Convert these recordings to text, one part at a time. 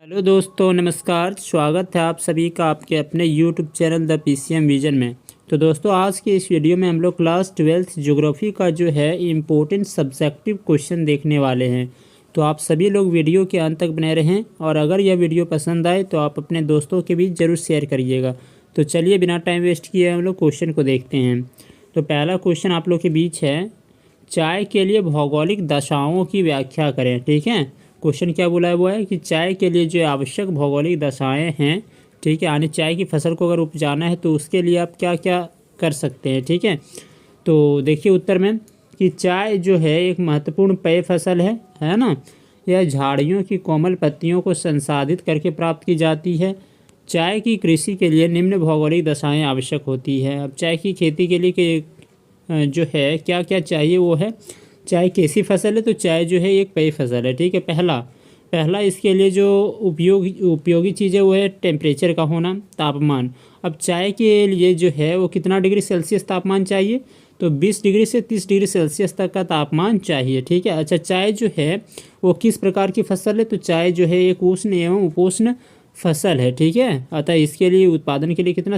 Hello दोस्तों, नमस्कार। स्वागत है आप सभी का आपके अपने YouTube channel the PCM vision में। तो दोस्तों, आज के इस वीडियो में हम लोग क्लास 12th ज्योग्राफी का जो है इम्पोर्टेंट सब्जेक्टिव क्वेश्चन देखने वाले हैं। तो आप सभी लोग वीडियो के अंत तक बने रहें और अगर यह वीडियो पसंद आए तो आप अपने दोस्तों के बीच ज़रूर शेयर करिएगा। तो चलिए बिना टाइम वेस्ट किए हम लोग क्वेश्चन को देखते हैं। तो पहला क्वेश्चन आप लोग के बीच है, चाय के लिए भौगोलिक दशाओं की व्याख्या करें। ठीक है, क्वेश्चन क्या बोला है वो है कि चाय के लिए जो आवश्यक भौगोलिक दशाएं हैं, ठीक है, यानी चाय की फसल को अगर उपजाना है तो उसके लिए आप क्या क्या कर सकते हैं। ठीक है, तो देखिए उत्तर में कि चाय जो है एक महत्वपूर्ण पेय फसल है ना। यह झाड़ियों की कोमल पत्तियों को संसाधित करके प्राप्त की जाती है। चाय की कृषि के लिए निम्न भौगोलिक दशाएं आवश्यक होती है। अब चाय की खेती के लिए जो है क्या क्या चाहिए वो है, चाय कैसी फसल है तो चाय जो है एक पेय फसल है। ठीक है, पहला इसके लिए जो उपयोगी चीज़ है वो है टेम्परेचर का होना, तापमान। अब चाय के लिए जो है वो कितना डिग्री सेल्सियस तापमान चाहिए, तो 20 डिग्री से 30 डिग्री सेल्सियस तक का तापमान चाहिए। ठीक है, अच्छा चाय जो है वो किस प्रकार की फसल है, तो चाय जो है एक उष्ण एवं उपोष्ण फसल है। ठीक है, अतः इसके लिए उत्पादन के लिए कितना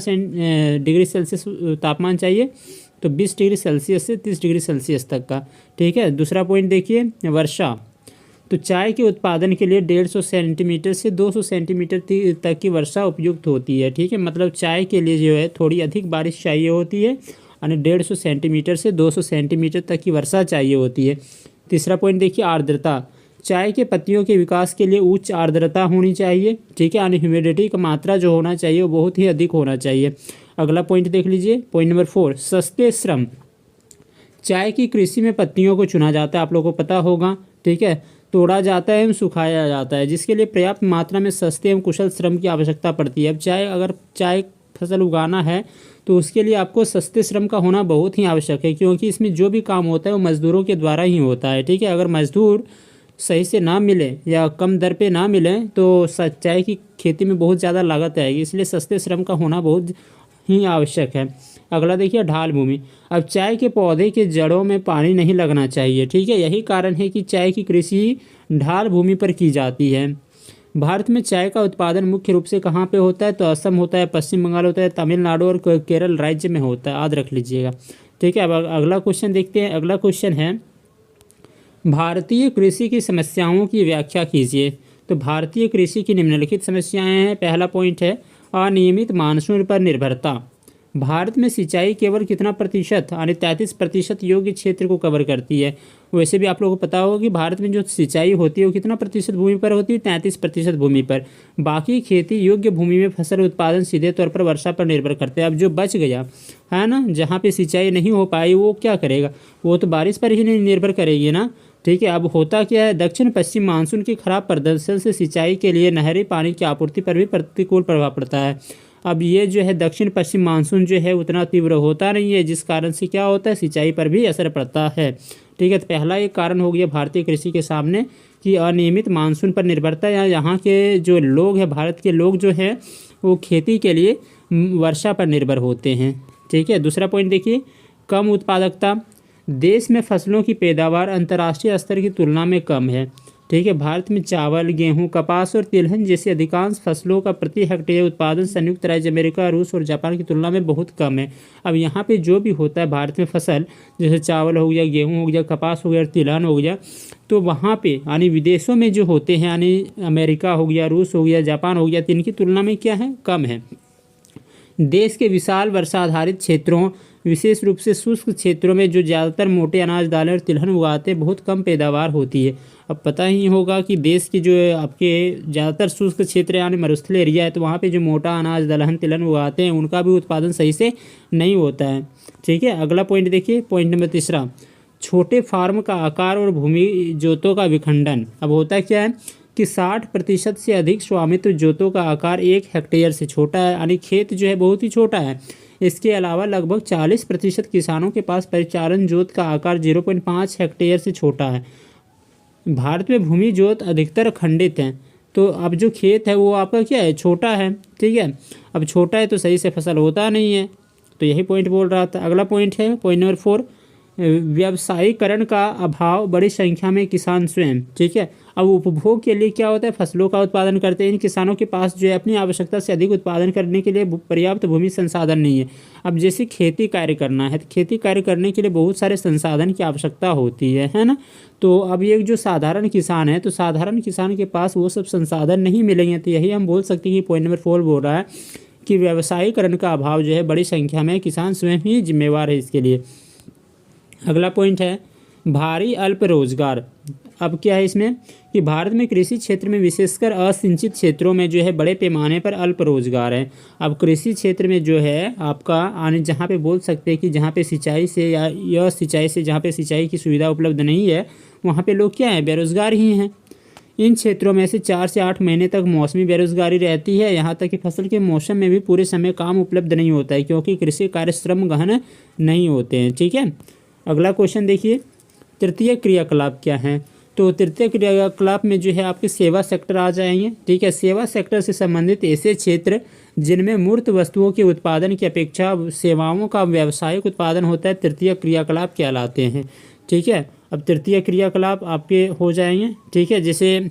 डिग्री सेल्सियस तापमान चाहिए, तो 20 डिग्री सेल्सियस से 30 डिग्री सेल्सियस तक का। ठीक है, दूसरा पॉइंट देखिए, वर्षा। तो चाय के उत्पादन के लिए 150 सेंटीमीटर से 200 सेंटीमीटर तक की वर्षा उपयुक्त होती है। ठीक है, मतलब चाय के लिए जो है थोड़ी अधिक बारिश चाहिए होती है, यानी 150 सेंटीमीटर से 200 सेंटीमीटर तक की वर्षा चाहिए होती है। तीसरा पॉइंट देखिए, आर्द्रता। चाय के पत्तियों के विकास के लिए उच्च आर्द्रता होनी चाहिए। ठीक है, यानी ह्यूमिडिटी का मात्रा जो होना चाहिए वो बहुत ही अधिक होना चाहिए। अगला पॉइंट देख लीजिए, पॉइंट नंबर 4, सस्ते श्रम। चाय की कृषि में पत्तियों को चुना जाता है, आप लोगों को पता होगा। ठीक है, तोड़ा जाता है एवं सुखाया जाता है, जिसके लिए पर्याप्त मात्रा में सस्ते एवं कुशल श्रम की आवश्यकता पड़ती है। अब अगर चाय फसल उगाना है तो उसके लिए आपको सस्ते श्रम का होना बहुत ही आवश्यक है, क्योंकि इसमें जो भी काम होता है वो मज़दूरों के द्वारा ही होता है। ठीक है, अगर मज़दूर सही से ना मिले या कम दर पे ना मिले तो चाय की खेती में बहुत ज़्यादा लागत आएगी, इसलिए सस्ते श्रम का होना बहुत ही आवश्यक है। अगला देखिए, ढाल भूमि। अब चाय के पौधे के जड़ों में पानी नहीं लगना चाहिए। ठीक है, यही कारण है कि चाय की कृषि ढाल भूमि पर की जाती है। भारत में चाय का उत्पादन मुख्य रूप से कहाँ पे होता है, तो असम होता है, पश्चिम बंगाल होता है, तमिलनाडु और केरल राज्य में होता है, याद रख लीजिएगा। ठीक है, अब अगला क्वेश्चन देखते हैं। अगला क्वेश्चन है, भारतीय कृषि की समस्याओं की व्याख्या कीजिए। तो भारतीय कृषि की निम्नलिखित समस्याएं हैं। पहला पॉइंट है, अनियमित मानसून पर निर्भरता। भारत में सिंचाई केवल कितना प्रतिशत, यानी 33% योग्य क्षेत्र को कवर करती है। वैसे भी आप लोगों को पता होगा कि भारत में जो सिंचाई होती है वो कितना प्रतिशत भूमि पर होती है, 33% भूमि पर। बाकी खेती योग्य भूमि में फसल उत्पादन सीधे तौर पर वर्षा पर निर्भर करते हैं। अब जो बच गया है ना, जहाँ पे सिंचाई नहीं हो पाई, वो क्या करेगा, वो तो बारिश पर ही नहीं निर्भर करेगी ना। ठीक है, अब होता क्या है, दक्षिण पश्चिम मानसून के खराब प्रदर्शन से सिंचाई के लिए नहरी पानी की आपूर्ति पर भी प्रतिकूल प्रभाव पड़ता है। अब ये जो है दक्षिण पश्चिम मानसून जो है उतना तीव्र होता नहीं है, जिस कारण से क्या होता है, सिंचाई पर भी असर पड़ता है। ठीक है, तो पहला एक कारण हो गया भारतीय कृषि के सामने कि अनियमित मानसून पर निर्भरता, या यहाँ के जो लोग हैं, भारत के लोग जो हैं वो खेती के लिए वर्षा पर निर्भर होते हैं। ठीक है, दूसरा पॉइंट देखिए, कम उत्पादकता। देश में फसलों की पैदावार अंतर्राष्ट्रीय स्तर की तुलना में कम है। ठीक है, भारत में चावल, गेहूं, कपास और तिलहन जैसी अधिकांश फसलों का प्रति हेक्टेयर उत्पादन संयुक्त राज्य अमेरिका, रूस और जापान की तुलना में बहुत कम है। अब यहाँ पे जो भी होता है भारत में फसल, जैसे चावल हो गया, गेहूं हो गया, कपास हो गया, तिलहन हो गया, तो वहाँ पे यानी विदेशों में जो होते हैं, यानी अमेरिका हो गया, रूस हो गया, जापान हो गया, तो इनकी तुलना में क्या है, कम है। देश के विशाल वर्षा आधारित क्षेत्रों, विशेष रूप से शुष्क क्षेत्रों में जो ज़्यादातर मोटे अनाज, दालें और तिलहन उगाते हैं, बहुत कम पैदावार होती है। अब पता ही होगा कि देश की जो आपके ज़्यादातर शुष्क क्षेत्र यानी मरुस्थल एरिया है, तो वहाँ पे जो मोटा अनाज, दलहन, तिलहन उगाते हैं उनका भी उत्पादन सही से नहीं होता है। ठीक है, अगला पॉइंट देखिए, पॉइंट नंबर 3, छोटे फार्म का आकार और भूमि जोतों का विखंडन। अब होता क्या है कि 60% से अधिक स्वामित्व जोतों का आकार 1 हेक्टेयर से छोटा है, यानी खेत जो है बहुत ही छोटा है। इसके अलावा लगभग 40% किसानों के पास परिचालन जोत का आकार 0.5 हेक्टेयर से छोटा है। भारत में भूमि जोत अधिकतर खंडित हैं, तो अब जो खेत है वो आपका क्या है, छोटा है। ठीक है, अब छोटा है तो सही से फसल होता नहीं है, तो यही पॉइंट बोल रहा था। अगला पॉइंट है, पॉइंट नंबर 4, व्यवसायीकरण का अभाव, बड़ी संख्या में किसान स्वयं। ठीक है, अब उपभोग के लिए क्या होता है, फसलों का उत्पादन करते हैं। इन किसानों के पास जो है अपनी आवश्यकता से अधिक उत्पादन करने के लिए पर्याप्त भूमि संसाधन नहीं है। अब जैसे खेती कार्य करना है तो खेती कार्य करने के लिए बहुत सारे संसाधन की आवश्यकता होती है ना। तो अब ये जो साधारण किसान है, तो साधारण किसान के पास वो सब संसाधन नहीं मिलेंगे। तो यही हम बोल सकते हैं कि पॉइंट नंबर 4 बोल रहा है कि व्यवसायीकरण का अभाव जो है बड़ी संख्या में किसान स्वयं ही जिम्मेवार है इसके लिए। अगला पॉइंट है भारी अल्प रोजगार। अब क्या है इसमें कि भारत में कृषि क्षेत्र में विशेषकर असिंचित क्षेत्रों में जो है बड़े पैमाने पर अल्प रोजगार है। अब कृषि क्षेत्र में जो है आपका आने जहाँ पे बोल सकते हैं कि जहाँ पे सिंचाई से या सिंचाई से जहाँ पे सिंचाई की सुविधा उपलब्ध नहीं है वहाँ पे लोग क्या है, बेरोजगार ही हैं। इन क्षेत्रों में से 4 से 8 महीने तक मौसमी बेरोजगारी रहती है। यहाँ तक कि फसल के मौसम में भी पूरे समय काम उपलब्ध नहीं होता है क्योंकि कृषि कार्य श्रम गहन नहीं होते हैं। ठीक है, अगला क्वेश्चन देखिए, तृतीय क्रियाकलाप क्या है। तो तृतीय क्रियाकलाप में जो है आपके सेवा सेक्टर आ जाएंगे। ठीक है, सेवा सेक्टर से संबंधित ऐसे क्षेत्र जिनमें मूर्त वस्तुओं के उत्पादन की अपेक्षा सेवाओं का व्यावसायिक उत्पादन होता है, तृतीय क्रियाकलाप कहलाते हैं। ठीक है, अब तृतीय क्रियाकलाप आपके हो जाएंगे। ठीक है, जैसे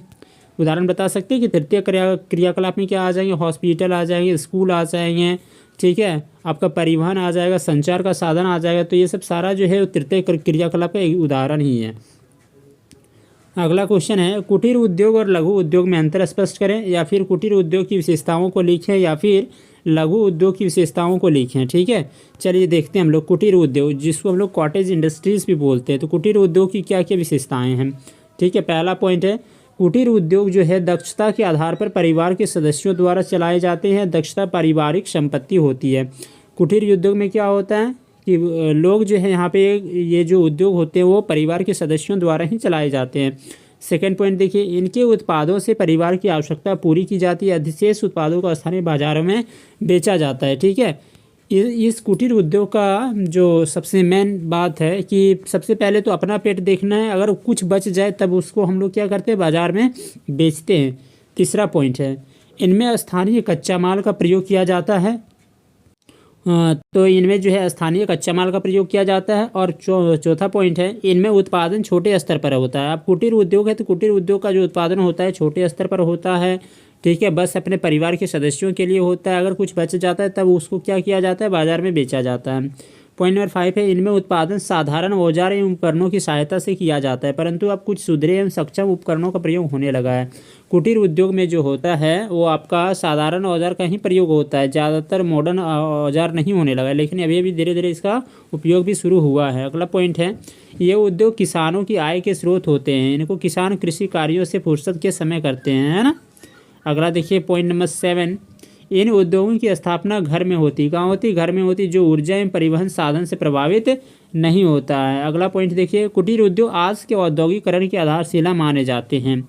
उदाहरण बता सकते हैं कि तृतीय क्रियाकलाप में क्या आ जाएंगे, हॉस्पिटल आ जाएंगे, स्कूल आ जाएंगे। ठीक है, आपका परिवहन आ जाएगा, संचार का साधन आ जाएगा। तो ये सब सारा जो है तृतीय क्रियाकलाप का एक उदाहरण ही है। अगला क्वेश्चन है कुटीर उद्योग और लघु उद्योग में अंतर स्पष्ट करें। या फिर कुटीर उद्योग की विशेषताओं को लिखें या फिर लघु उद्योग की विशेषताओं को लिखें। ठीक है, चलिए देखते हैं हम लोग कुटीर उद्योग, जिसको हम लोग कॉटेज इंडस्ट्रीज भी बोलते हैं। तो कुटीर उद्योग की क्या क्या विशेषताएं हैं। ठीक है, पहला पॉइंट है कुटीर उद्योग जो है दक्षता के आधार पर परिवार के सदस्यों द्वारा चलाए जाते हैं। दक्षता पारिवारिक संपत्ति होती है। कुटीर उद्योग में क्या होता है कि लोग जो है यहाँ पे ये जो उद्योग होते हैं वो परिवार के सदस्यों द्वारा ही चलाए जाते हैं। सेकेंड पॉइंट देखिए, इनके उत्पादों से परिवार की आवश्यकता पूरी की जाती है। अधिशेष उत्पादों को स्थानीय बाजारों में बेचा जाता है। ठीक है, इस कुटीर उद्योग का जो सबसे मेन बात है कि सबसे पहले तो अपना पेट देखना है। अगर कुछ बच जाए तब उसको हम लोग क्या करते हैं, बाजार में बेचते हैं। तीसरा पॉइंट है इनमें स्थानीय कच्चा माल का प्रयोग किया जाता है। तो इनमें जो है स्थानीय कच्चा माल का प्रयोग किया जाता है। और चौथा पॉइंट है इनमें उत्पादन छोटे स्तर पर होता है। अब कुटीर उद्योग है तो कुटीर उद्योग का जो उत्पादन होता है छोटे स्तर पर होता है। ठीक है, बस अपने परिवार के सदस्यों के लिए होता है। अगर कुछ बच जाता है तब उसको क्या किया जाता है, बाजार में बेचा जाता है। पॉइंट नंबर 5 है इनमें उत्पादन साधारण औजार एवं उपकरणों की सहायता से किया जाता है, परंतु अब कुछ सुधरे एवं सक्षम उपकरणों का प्रयोग होने लगा है। कुटीर उद्योग में जो होता है वो आपका साधारण औजार का ही प्रयोग होता है, ज़्यादातर मॉडर्न औजार नहीं होने लगा है, लेकिन अभी अभी धीरे धीरे इसका उपयोग भी शुरू हुआ है। अगला पॉइंट है ये उद्योग किसानों की आय के स्रोत होते हैं। इनको किसान कृषि कार्यों से फुर्सत के समय करते हैं, है ना। अगला देखिए पॉइंट नंबर 7, इन उद्योगों की स्थापना घर में होती, कहाँ होती, घर में होती, जो ऊर्जा एवं परिवहन साधन से प्रभावित नहीं होता है। अगला पॉइंट देखिए कुटीर उद्योग आज के औद्योगिकरण की आधारशिला माने जाते हैं।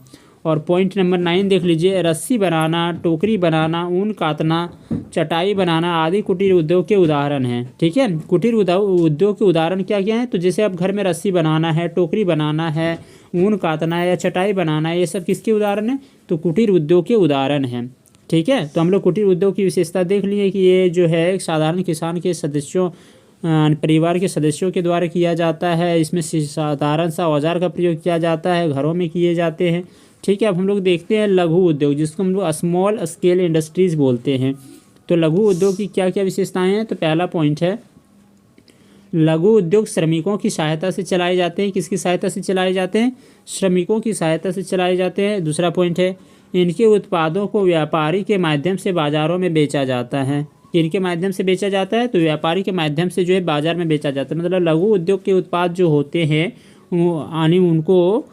और पॉइंट नंबर 9 देख लीजिए, रस्सी बनाना, टोकरी बनाना, ऊन काटना, चटाई बनाना आदि कुटीर उद्योग के उदाहरण हैं। ठीक है, कुटीर उद्योग के उदाहरण क्या क्या हैं, तो जैसे आप घर में रस्सी बनाना है, टोकरी बनाना है, ऊन काटना है या चटाई बनाना है, ये सब किसके उदाहरण हैं, तो कुटीर उद्योग के उदाहरण हैं। ठीक है, तो हम लोग कुटीर उद्योग की विशेषता देख लिए कि ये जो है एक साधारण किसान के सदस्यों परिवार के सदस्यों के द्वारा किया जाता है। इसमें साधारण सा औजार का प्रयोग किया जाता है, घरों में किए जाते हैं। ठीक है, अब हम लोग देखते हैं लघु उद्योग, जिसको हम लोग स्मॉल स्केल इंडस्ट्रीज बोलते हैं। तो लघु उद्योग की क्या क्या विशेषताएं हैं, तो पहला पॉइंट है लघु उद्योग श्रमिकों की सहायता से चलाए जाते हैं। किसकी सहायता से चलाए जाते हैं, श्रमिकों की सहायता से चलाए जाते हैं। दूसरा पॉइंट है इनके उत्पादों को व्यापारी के माध्यम से बाजारों में बेचा जाता है। इनके माध्यम से बेचा जाता है, तो व्यापारी के माध्यम से जो है बाजार में बेचा जाता है। मतलब लघु उद्योग के उत्पाद जो होते हैं उनको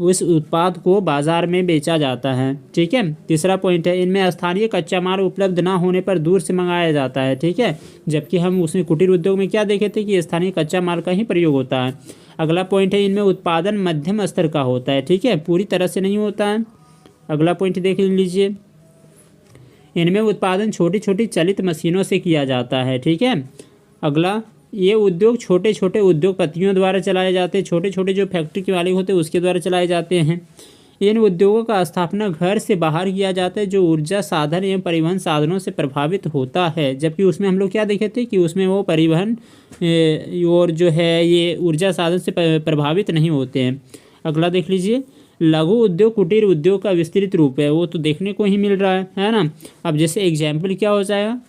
उस उत्पाद को बाजार में बेचा जाता है। ठीक है, तीसरा पॉइंट है इनमें स्थानीय कच्चा माल उपलब्ध ना होने पर दूर से मंगाया जाता है। ठीक है, जबकि हम उसमें कुटीर उद्योग में क्या देखे थे कि स्थानीय कच्चा माल का ही प्रयोग होता है। अगला पॉइंट है इनमें उत्पादन मध्यम स्तर का होता है। ठीक है, पूरी तरह से नहीं होता है। अगला पॉइंट देख लीजिए, इनमें उत्पादन छोटी छोटी चलित मशीनों से किया जाता है। ठीक है, अगला ये उद्योग छोटे छोटे उद्योगपतियों द्वारा चलाए जाते हैं। छोटे छोटे जो फैक्ट्री के मालिक होते हैं उसके द्वारा चलाए जाते हैं। इन उद्योगों का स्थापना घर से बाहर किया जाता है जो ऊर्जा साधन एवं परिवहन साधनों से प्रभावित होता है, जबकि उसमें हम लोग क्या देखे थे कि उसमें वो परिवहन और जो है ये ऊर्जा साधन से प्रभावित नहीं होते हैं। अगला देख लीजिए, लघु उद्योग कुटीर उद्योग का विस्तृत रूप है, वो तो देखने को ही मिल रहा है ना। अब जैसे एग्जाम्पल क्या हो जाएगा,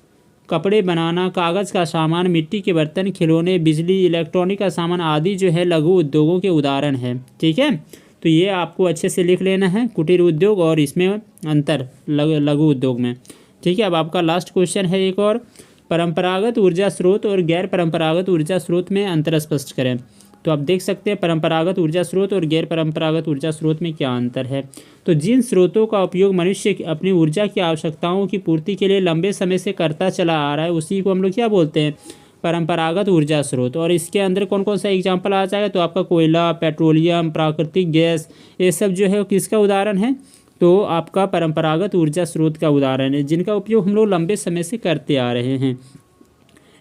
कपड़े बनाना, कागज़ का सामान, मिट्टी के बर्तन, खिलौने, बिजली, इलेक्ट्रॉनिक का सामान आदि जो है लघु उद्योगों के उदाहरण है। ठीक है, तो ये आपको अच्छे से लिख लेना है, कुटीर उद्योग और इसमें अंतर लघु उद्योग में। ठीक है, अब आपका लास्ट क्वेश्चन है एक और, परंपरागत ऊर्जा स्रोत और गैर परंपरागत ऊर्जा स्रोत में अंतर स्पष्ट करें। तो आप देख सकते हैं परंपरागत ऊर्जा स्रोत और गैर परंपरागत ऊर्जा स्रोत में क्या अंतर है। तो जिन स्रोतों का उपयोग मनुष्य अपनी ऊर्जा की आवश्यकताओं की पूर्ति के लिए लंबे समय से करता चला आ रहा है, उसी को हम लोग क्या बोलते हैं, परंपरागत ऊर्जा स्रोत। और इसके अंदर कौन कौन सा एग्जाम्पल आ जाएगा, तो आपका कोयला, पेट्रोलियम, प्राकृतिक गैस, ये सब जो है किसका उदाहरण है, तो आपका परंपरागत ऊर्जा स्रोत का उदाहरण है, जिनका उपयोग हम लोग लंबे समय से करते आ रहे हैं।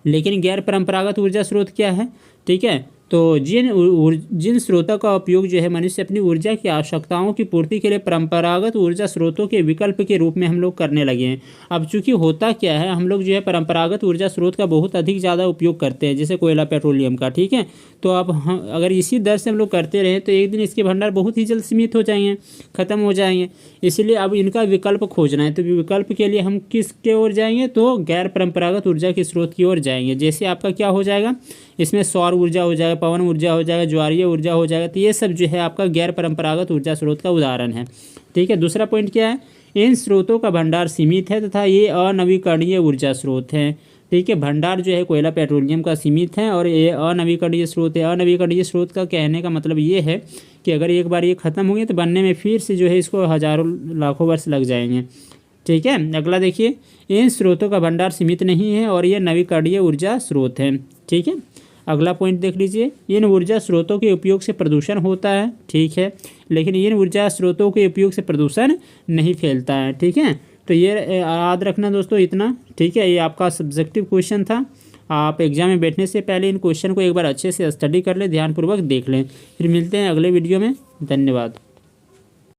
लेकिन गैर परंपरागत ऊर्जा स्रोत क्या है, ठीक है, तो जिन स्रोतों का उपयोग जो है मनुष्य अपनी ऊर्जा की आवश्यकताओं की पूर्ति के लिए परंपरागत ऊर्जा स्रोतों के विकल्प के रूप में हम लोग करने लगे हैं। अब चूंकि होता क्या है, हम लोग जो है परंपरागत ऊर्जा स्रोत का बहुत अधिक ज़्यादा उपयोग करते हैं, जैसे कोयला, पेट्रोलियम का। ठीक है, तो अब हम अगर इसी दर से हम लोग करते रहें तो एक दिन इसके भंडार बहुत ही जल्द सीमित हो जाएंगे, ख़त्म हो जाएंगे। इसलिए अब इनका विकल्प खोजना है, तो विकल्प के लिए हम किसके ओर जाएंगे, तो गैर परंपरागत ऊर्जा के स्रोत की ओर जाएंगे। जैसे आपका क्या हो जाएगा, इसमें सौर ऊर्जा हो जाएगा, पवन ऊर्जा हो जाएगा, ज्वारीय ऊर्जा हो जाएगा। तो ये सब जो है आपका गैर परंपरागत ऊर्जा स्रोत का उदाहरण है। ठीक है, दूसरा पॉइंट क्या है, इन स्रोतों का भंडार सीमित है तथा ये अनवीकरणीय ऊर्जा स्रोत हैं। ठीक है, भंडार जो है कोयला, पेट्रोलियम का सीमित है और ये अनवीकरणीय स्रोत है। अनवीकरणीय स्रोत का कहने का मतलब ये है कि अगर एक बार ये ख़त्म हो गए तो बनने में फिर से जो है इसको हज़ारों लाखों वर्ष लग जाएंगे। ठीक है, अगला देखिए, इन स्रोतों का भंडार सीमित नहीं है और ये नवीकरणीय ऊर्जा स्रोत है। ठीक है, अगला पॉइंट देख लीजिए, इन ऊर्जा स्रोतों के उपयोग से प्रदूषण होता है। ठीक है, लेकिन इन ऊर्जा स्रोतों के उपयोग से प्रदूषण नहीं फैलता है। ठीक है, तो ये याद रखना दोस्तों इतना। ठीक है, ये आपका सब्जेक्टिव क्वेश्चन था। आप एग्जाम में बैठने से पहले इन क्वेश्चन को एक बार अच्छे से स्टडी कर लें, ध्यानपूर्वक देख लें। फिर मिलते हैं अगले वीडियो में। धन्यवाद।